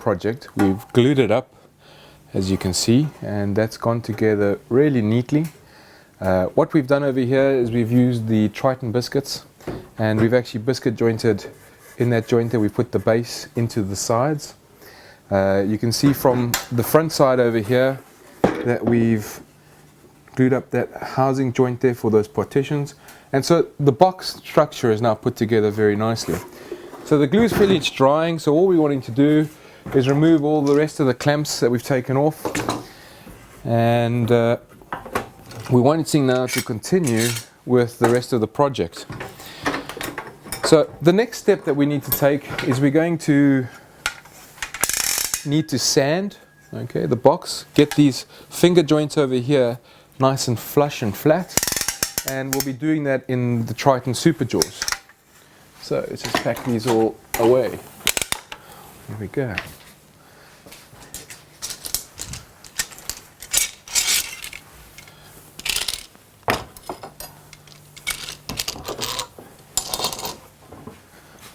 project, we've glued it up, as you can see, and that's gone together really neatly. What we've done over here is we've used the Triton biscuits, and we've actually biscuit jointed in that joint there. We put the base into the sides. You can see from the front side over here that we've glued up that housing joint there for those partitions, and so the box structure is now put together very nicely. So the glue is finished drying, so all we're wanting to do is remove all the rest of the clamps that we've taken off, and we're wanting now to continue with the rest of the project. So the next step that we need to take is we're going to need to sand, okay, the box, get these finger joints over here nice and flush and flat, and we'll be doing that in the Triton super jaws. So let's just pack these all away. Here we go.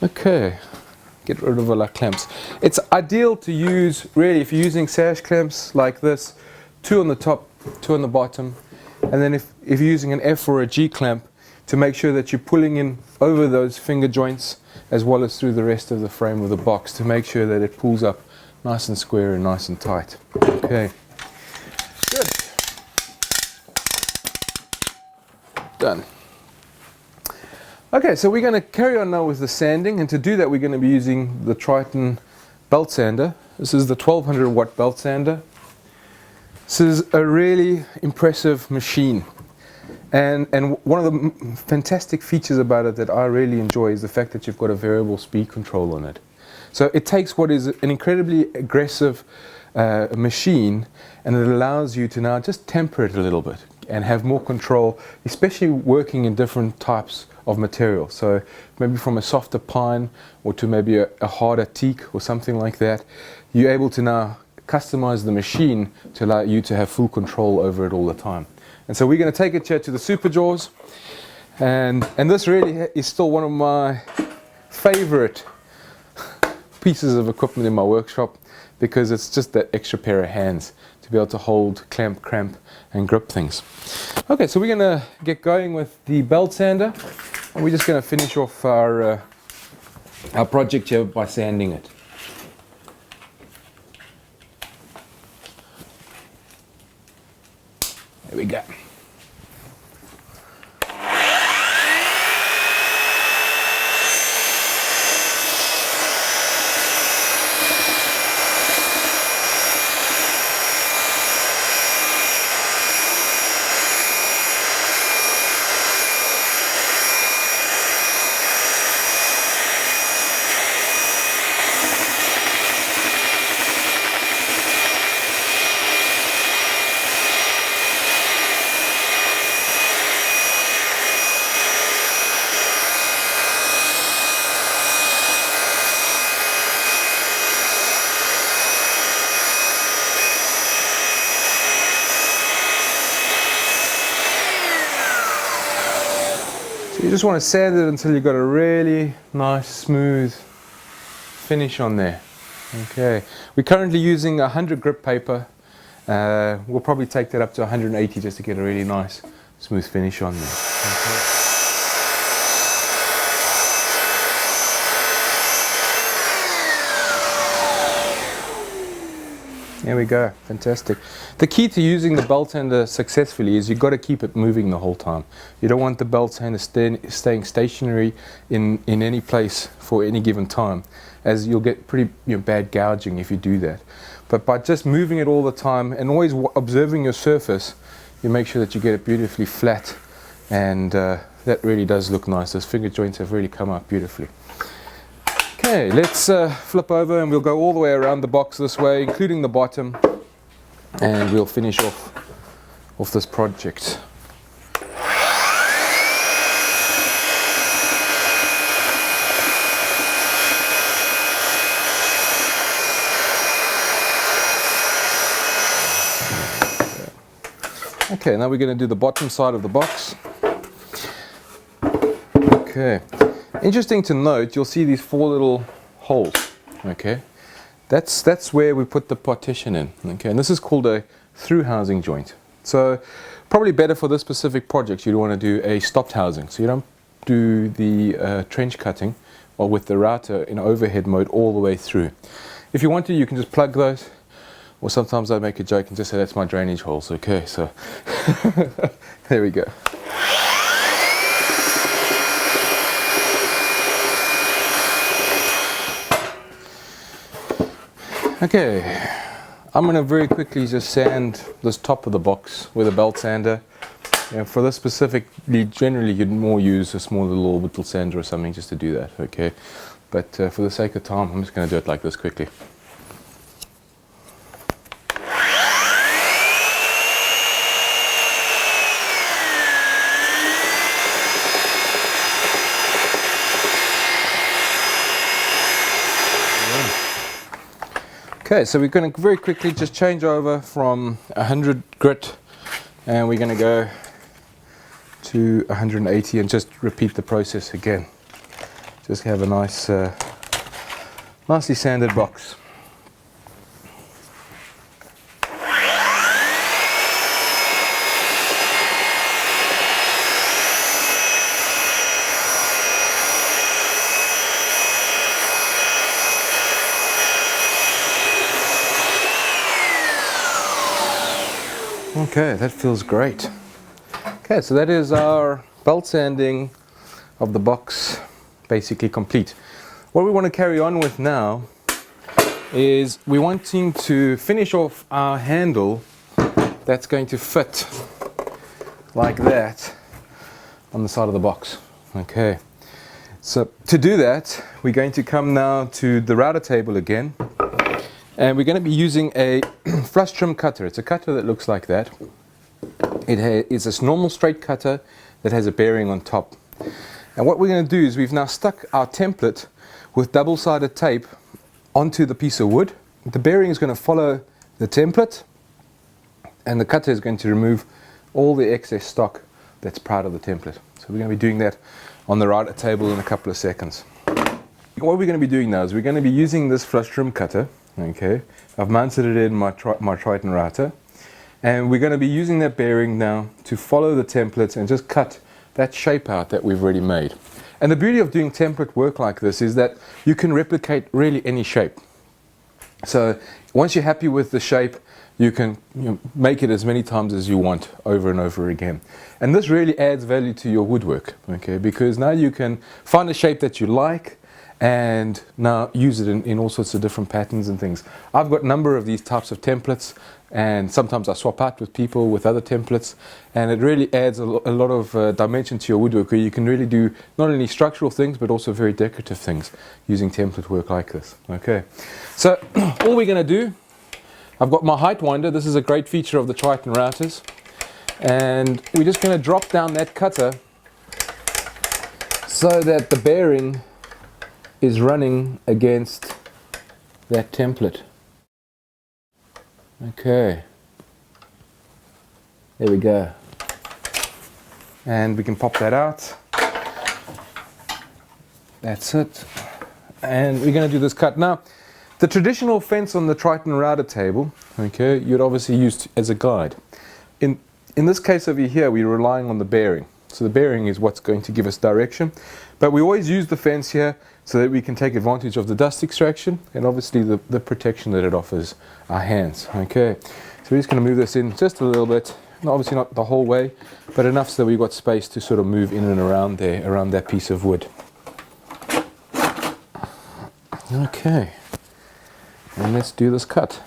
Okay, get rid of all our clamps. It's ideal to use, really, if you're using sash clamps like this, 2 on the top, 2 on the bottom, and then if you're using an F or a G clamp, to make sure that you're pulling in over those finger joints as well as through the rest of the frame of the box to make sure that it pulls up nice and square and nice and tight. Okay, good. Done. Okay, so we're going to carry on now with the sanding, and to do that we're going to be using the Triton belt sander. This is the 1200 watt belt sander. This is a really impressive machine, and one of the fantastic features about it that I really enjoy is the fact that you've got a variable speed control on it. So it takes what is an incredibly aggressive machine, and it allows you to now just temper it a little bit and have more control, especially working in different types of material. So maybe from a softer pine or to maybe a harder teak or something like that, you're able to now customize the machine to allow you to have full control over it all the time. And so we're going to take it here to the super jaws, and this really is still one of my favorite pieces of equipment in my workshop, because it's just that extra pair of hands to be able to hold, clamp, cramp and grip things. Okay, so we're going to get going with the belt sander, and we're just going to finish off our project here by sanding it. There we go. You just want to sand it until you've got a really nice smooth finish on there. Okay, we're currently using 100 grip paper. We'll probably take that up to 180 just to get a really nice smooth finish on there. Okay. There we go, fantastic. The key to using the belt sander successfully is you've got to keep it moving the whole time. You don't want the belt sander staying stationary in any place for any given time, as you'll get pretty bad gouging if you do that. But by just moving it all the time and always observing your surface, you make sure that you get it beautifully flat, and that really does look nice. Those finger joints have really come out beautifully. Okay, let's flip over and we'll go all the way around the box this way, including the bottom, and we'll finish off this project. Okay, now we're going to do the bottom side of the box. Okay. Interesting to note, you'll see these 4 little holes. Okay, that's where we put the partition in. Okay, and this is called a through housing joint. So probably better for this specific project, you'd want to do a stopped housing. So you don't do the trench cutting or with the router in overhead mode all the way through. If you want to, you can just plug those, or sometimes I make a joke and just say that's my drainage holes. Okay, so there we go. Okay, I'm going to very quickly just sand this top of the box with a belt sander. And for this specifically, generally you'd more use a small little orbital sander or something just to do that, okay? But for the sake of time, I'm just going to do it like this quickly. Okay, so we're going to very quickly just change over from 100 grit and we're going to go to 180 and just repeat the process again. Just have a nice, nicely sanded box. Okay, that feels great. Okay, so that is our belt sanding of the box basically complete. What we want to carry on with now is we're wanting to finish off our handle that's going to fit like that on the side of the box. Okay, so to do that, we're going to come now to the router table again. And we're going to be using a flush trim cutter. It's a cutter that looks like that. It's a normal straight cutter that has a bearing on top. And what we're going to do is we've now stuck our template with double-sided tape onto the piece of wood. The bearing is going to follow the template, and the cutter is going to remove all the excess stock that's part of the template. So we're going to be doing that on the router table in a couple of seconds. What we're going to be doing now is we're going to be using this flush trim cutter. Okay, I've mounted it in my Triton router, and we're going to be using that bearing now to follow the templates and just cut that shape out that we've already made. And the beauty of doing template work like this is that you can replicate really any shape. So once you're happy with the shape, you can make it as many times as you want over and over again. And this really adds value to your woodwork, okay, because now you can find a shape that you like and now use it in all sorts of different patterns and things. I've got a number of these types of templates, and sometimes I swap out with people with other templates, and it really adds a lot of dimension to your woodwork, where you can really do not only structural things but also very decorative things using template work like this. Okay, so all we're going to do, I've got my height winder. This is a great feature of the Triton routers, and we're just going to drop down that cutter so that the bearing is running against that template. Okay, there we go, and we can pop that out. That's it, and we're going to do this cut now. The traditional fence on the Triton router table, okay, you'd obviously use as a guide. In this case over here, we're relying on the bearing. So the bearing is what's going to give us direction, but we always use the fence here so that we can take advantage of the dust extraction and obviously the protection that it offers our hands. Okay, so we're just going to move this in just a little bit, obviously not the whole way, but enough so that we've got space to sort of move in and around there, around that piece of wood. Okay, and let's do this cut.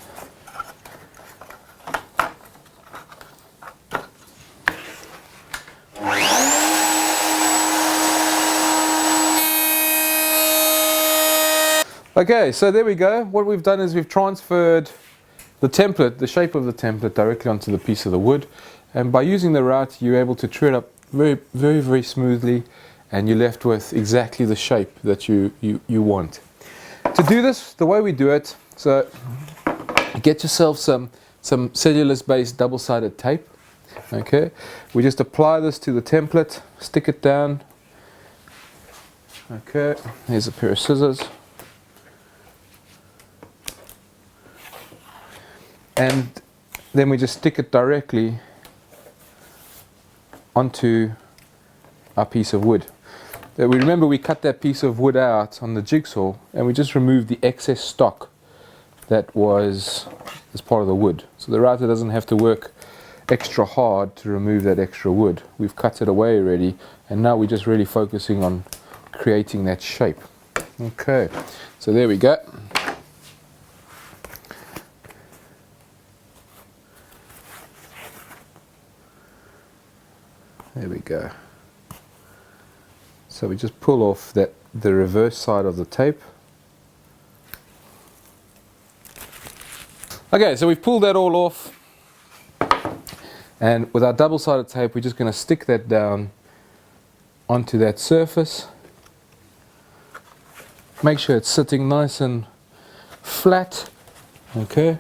Okay, so there we go. What we've done is we've transferred the template, the shape of the template, directly onto the piece of the wood, and by using the route you're able to trim it up very smoothly, and you're left with exactly the shape that you want. To do this, the way we do it, so get yourself some cellulose based double-sided tape. Okay, we just apply this to the template, stick it down. Okay, here's a pair of scissors. and then we just stick it directly onto our piece of wood. We remember we cut that piece of wood out on the jigsaw, and we just removed the excess stock that was as part of the wood. So the router doesn't have to work extra hard to remove that extra wood. We've cut it away already, and now we're just really focusing on creating that shape. Okay, so there we go. There we go. So we just pull off the reverse side of the tape. Okay, so we've pulled that all off, and with our double-sided tape we're just going to stick that down onto that surface. Make sure it's sitting nice and flat. Okay,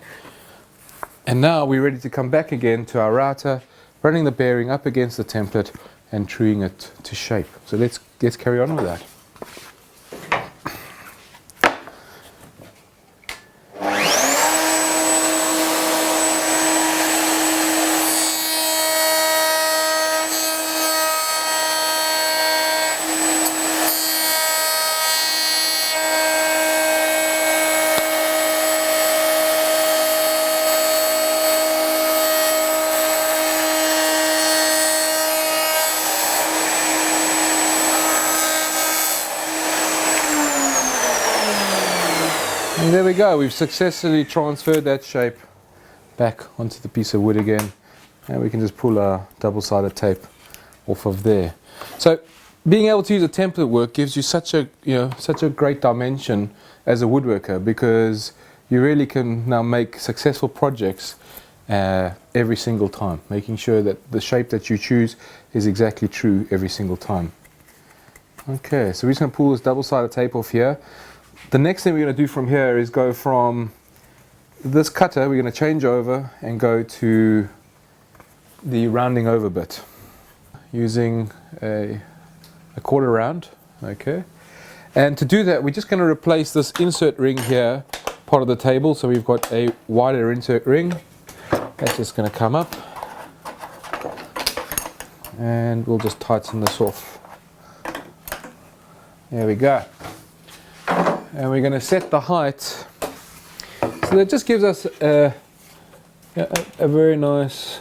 and now we're ready to come back again to our router, running the bearing up against the template and truing it to shape. So let's carry on with that. And there we go, we've successfully transferred that shape back onto the piece of wood again, and we can just pull our double-sided tape off of there. So being able to use a template work gives you such a great dimension as a woodworker, because you really can now make successful projects every single time, making sure that the shape that you choose is exactly true every single time. Okay, so we're just going to pull this double-sided tape off here. The next thing we're going to do from here is go from this cutter, we're going to change over and go to the rounding over bit using a quarter round. Okay, and to do that we're just going to replace this insert ring here, part of the table. So we've got a wider insert ring that's just going to come up, and we'll just tighten this off. There we go. And we're going to set the height, so that just gives us a very nice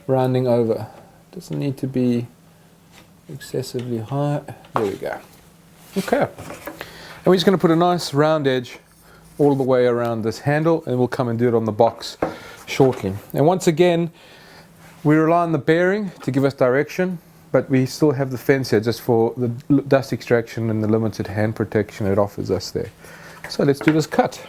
rounding over. Doesn't need to be excessively high. There we go. Okay, and we're just going to put a nice round edge all the way around this handle, and we'll come and do it on the box shortly. And once again, we rely on the bearing to give us direction, but we still have the fence here just for the dust extraction and the limited hand protection it offers us there. So let's do this cut.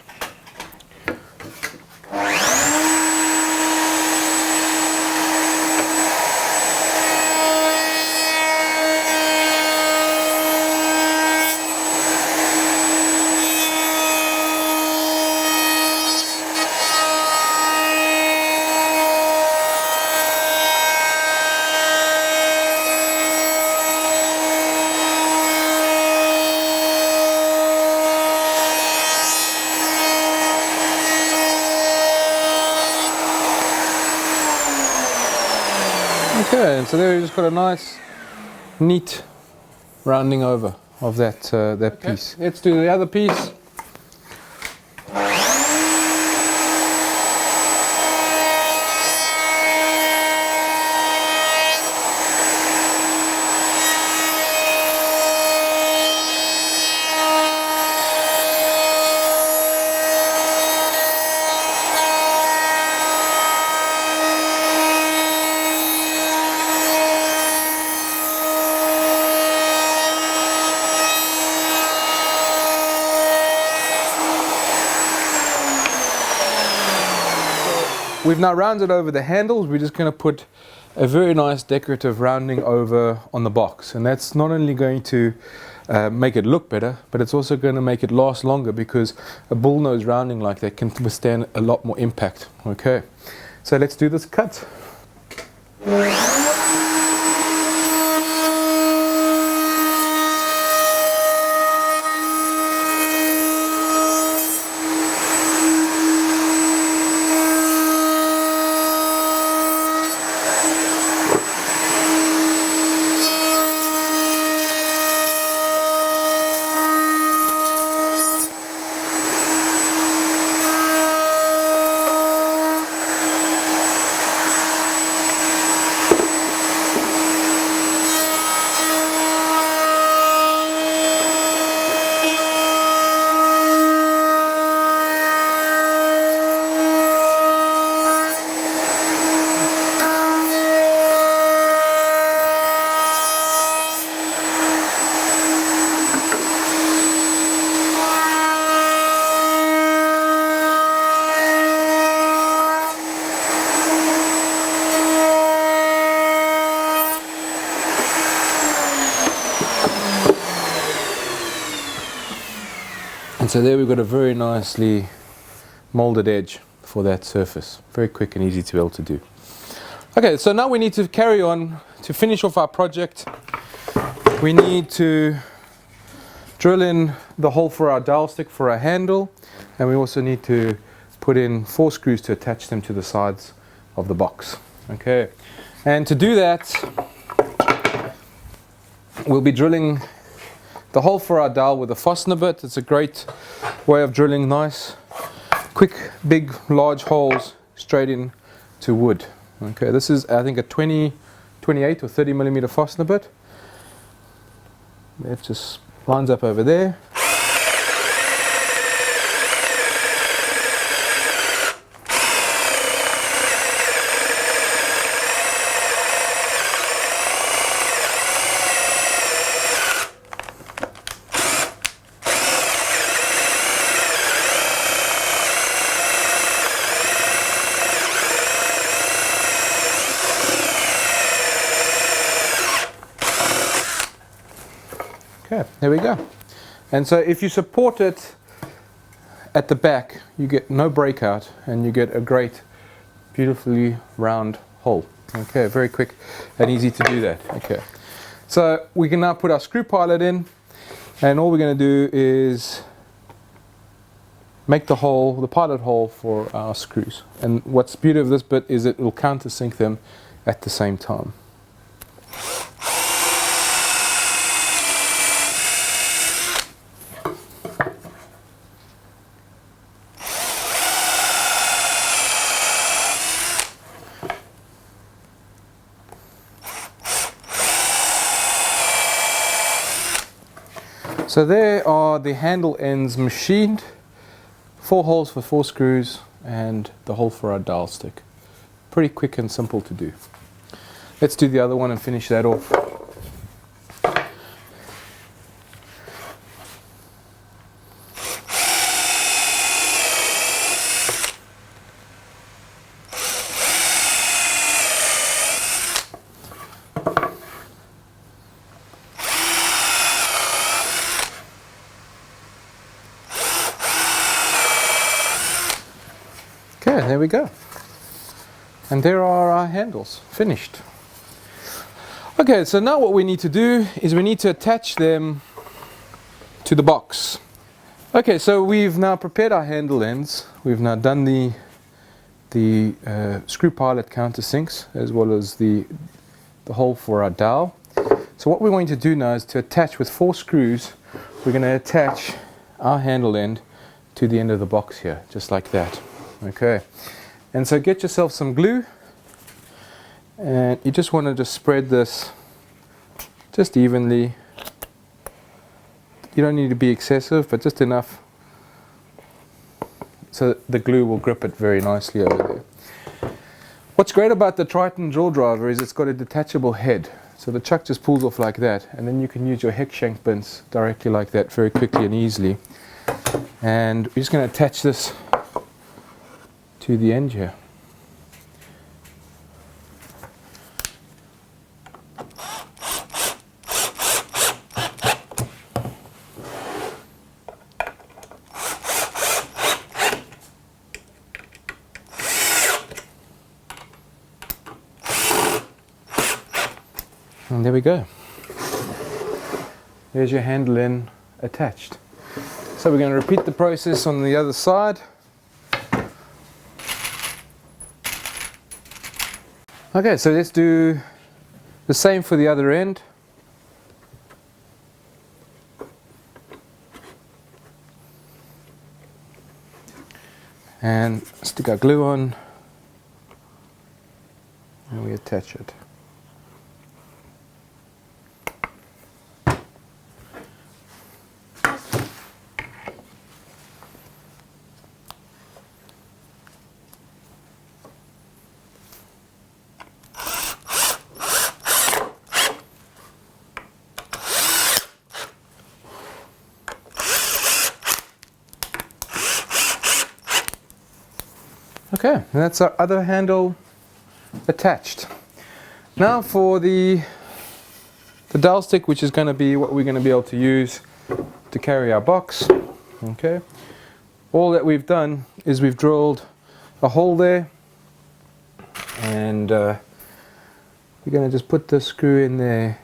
Okay, and so there we just got a nice, neat rounding over of that piece. Let's do the other piece. We've now rounded over the handles. We're just going to put a very nice decorative rounding over on the box, and that's not only going to make it look better, but it's also going to make it last longer, because a bullnose rounding like that can withstand a lot more impact. Okay, so let's do this cut. And so there we've got a very nicely molded edge for that surface. Very quick and easy to be able to do. Okay, so now we need to carry on to finish off our project. We need to drill in the hole for our dowel stick for our handle, and we also need to put in 4 screws to attach them to the sides of the box. Okay, and to do that we'll be drilling the hole for our dowel with a Fastener bit. It's a great way of drilling nice, quick, big, large holes straight in to wood. Okay, this is I think a 28 or 30 millimeter Fastener bit. It just lines up over there. Okay, there we go. And so if you support it at the back, you get no breakout and you get a great, beautifully round hole. Okay, very quick and easy to do that. Okay, so we can now put our screw pilot in, and all we're going to do is make the hole, the pilot hole for our screws. And what's beautiful of this bit is it will countersink them at the same time. So there are the handle ends machined, 4 holes for 4 screws and the hole for our dowel stick. Pretty quick and simple to do. Let's do the other one and finish that off. Okay, there we go. And there are our handles finished. Okay, so now what we need to do is we need to attach them to the box. Okay, so we've now prepared our handle ends. We've now done the screw pilot countersinks as well as the hole for our dowel. So what we're going to do now is to attach with 4 screws. We're going to attach our handle end to the end of the box here, just like that. Okay, and so get yourself some glue, and you just want to just spread this just evenly. You don't need to be excessive, but just enough so that the glue will grip it very nicely over there. What's great about the Triton drill driver is it's got a detachable head, so the chuck just pulls off like that, and then you can use your hex shank bits directly like that very quickly and easily. And we're just going to attach this to the end here. And there we go. There's your handle end attached. So we're going to repeat the process on the other side. Okay, so let's do the same for the other end. And stick our glue on and we attach it. Okay, and that's our other handle attached. Now for the dowel stick, which is going to be what we're going to be able to use to carry our box. Okay, all that we've done is we've drilled a hole there, and we're going to just put the screw in there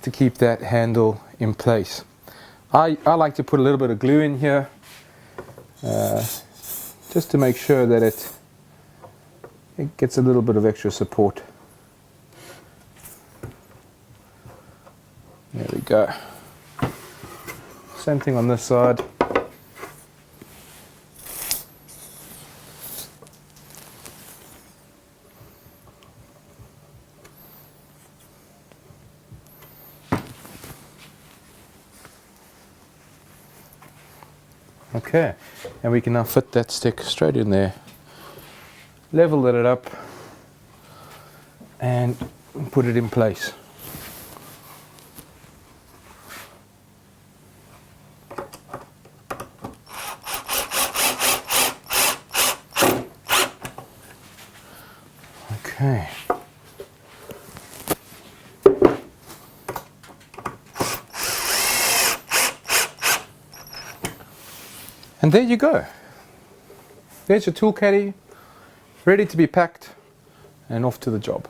to keep that handle in place. I like to put a little bit of glue in here just to make sure that it gets a little bit of extra support. There we go. Same thing on this side. Okay, and we can now fit that stick straight in there, level it up, and put it in place. Okay. And there you go. There's your tool caddy, ready to be packed and off to the job.